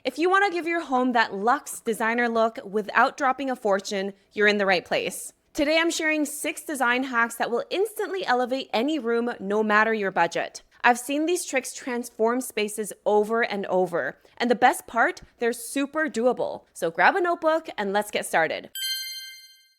If you want to give your home that luxe designer look without dropping a fortune, you're in the right place. Today I'm sharing 6 design hacks that will instantly elevate any room no matter your budget. I've seen these tricks transform spaces over and over, and the best part, they're super doable. So grab a notebook and let's get started.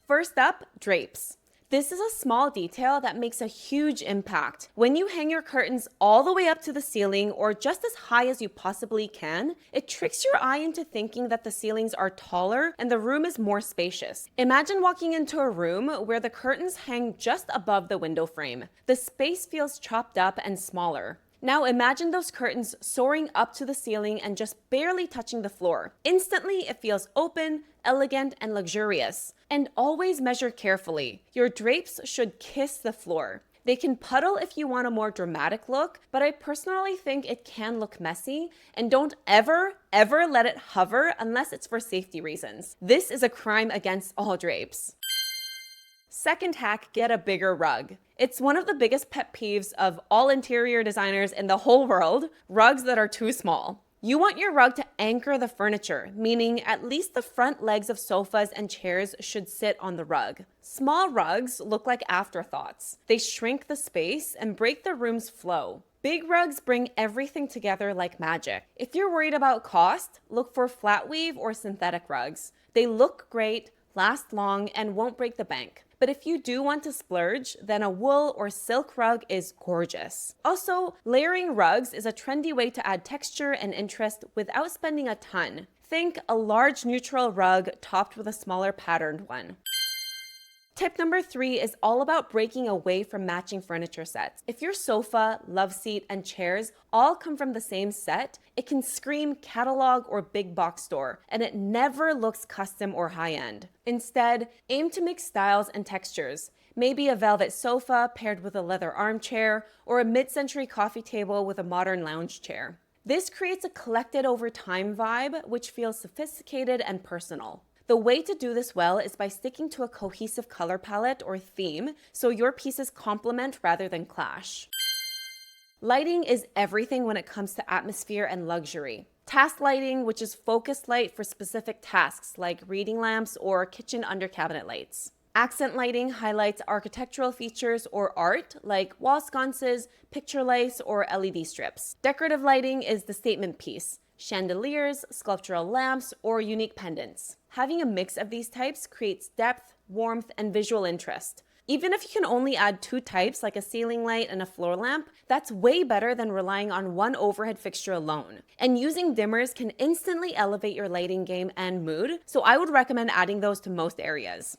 First up, drapes. This is a small detail that makes a huge impact. When you hang your curtains all the way up to the ceiling or just as high as you possibly can, it tricks your eye into thinking that the ceilings are taller and the room is more spacious. Imagine walking into a room where the curtains hang just above the window frame. The space feels chopped up and smaller. Now imagine those curtains soaring up to the ceiling and just barely touching the floor. Instantly, it feels open, elegant, and luxurious. And always measure carefully. Your drapes should kiss the floor. They can puddle if you want a more dramatic look, but I personally think it can look messy, and don't ever let it hover unless it's for safety reasons. This is a crime against all drapes. Second hack, get a bigger rug. It's one of the biggest pet peeves of all interior designers in the whole world, rugs that are too small. You want your rug to anchor the furniture, meaning at least the front legs of sofas and chairs should sit on the rug. Small rugs look like afterthoughts. They shrink the space and break the room's flow. Big rugs bring everything together like magic. If you're worried about cost, look for flat weave or synthetic rugs. They look great, last long, and won't break the bank. But if you do want to splurge, then a wool or silk rug is gorgeous. Also, layering rugs is a trendy way to add texture and interest without spending a ton. Think a large neutral rug topped with a smaller patterned one. Tip number 3 is all about breaking away from matching furniture sets. If your sofa, love seat, and chairs all come from the same set, it can scream catalog or big box store, and it never looks custom or high-end. Instead, aim to mix styles and textures. Maybe a velvet sofa paired with a leather armchair, or a mid-century coffee table with a modern lounge chair. This creates a collected over time vibe, which feels sophisticated and personal. The way to do this well is by sticking to a cohesive color palette or theme so your pieces complement rather than clash. Lighting is everything when it comes to atmosphere and luxury. Task lighting, which is focused light for specific tasks like reading lamps or kitchen under cabinet lights. Accent lighting highlights architectural features or art like wall sconces, picture lights, or LED strips. Decorative lighting is the statement piece. Chandeliers, sculptural lamps, or unique pendants. Having a mix of these types creates depth, warmth, and visual interest. Even if you can only add 2 types like a ceiling light and a floor lamp, that's way better than relying on one overhead fixture alone. And using dimmers can instantly elevate your lighting game and mood, so I would recommend adding those to most areas.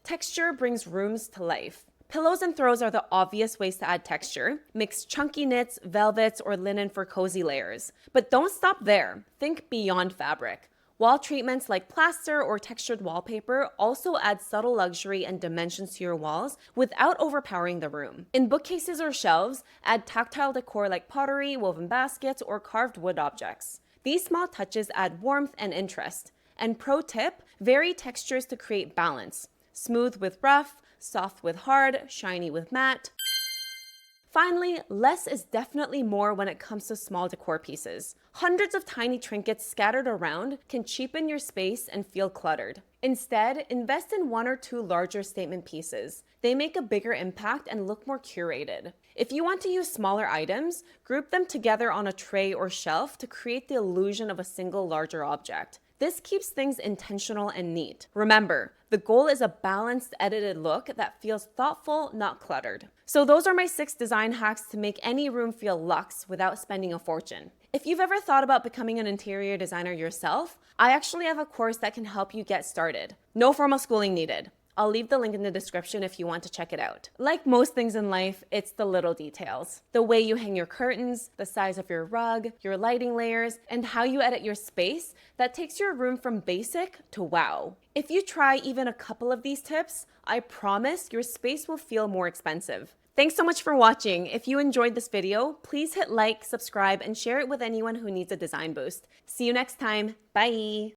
Texture brings rooms to life. Pillows and throws are the obvious ways to add texture. Mix chunky knits, velvets, or linen for cozy layers. But don't stop there. Think beyond fabric. Wall treatments like plaster or textured wallpaper also add subtle luxury and dimensions to your walls without overpowering the room. In bookcases or shelves, add tactile decor like pottery, woven baskets, or carved wood objects. These small touches add warmth and interest. And pro tip, vary textures to create balance. Smooth with rough, soft with hard, shiny with matte. Finally, less is definitely more when it comes to small decor pieces. Hundreds of tiny trinkets scattered around can cheapen your space and feel cluttered. Instead, invest in 1 or 2 larger statement pieces. They make a bigger impact and look more curated. If you want to use smaller items, group them together on a tray or shelf to create the illusion of a single larger object. This keeps things intentional and neat. Remember, the goal is a balanced, edited look that feels thoughtful, not cluttered. So those are my 6 design hacks to make any room feel luxe without spending a fortune. If you've ever thought about becoming an interior designer yourself, I actually have a course that can help you get started. No formal schooling needed. I'll leave the link in the description if you want to check it out. Like most things in life, it's the little details. The way you hang your curtains, the size of your rug, your lighting layers, and how you edit your space that takes your room from basic to wow. If you try even a couple of these tips, I promise your space will feel more expensive. Thanks so much for watching. If you enjoyed this video, please hit like, subscribe, and share it with anyone who needs a design boost. See you next time. Bye.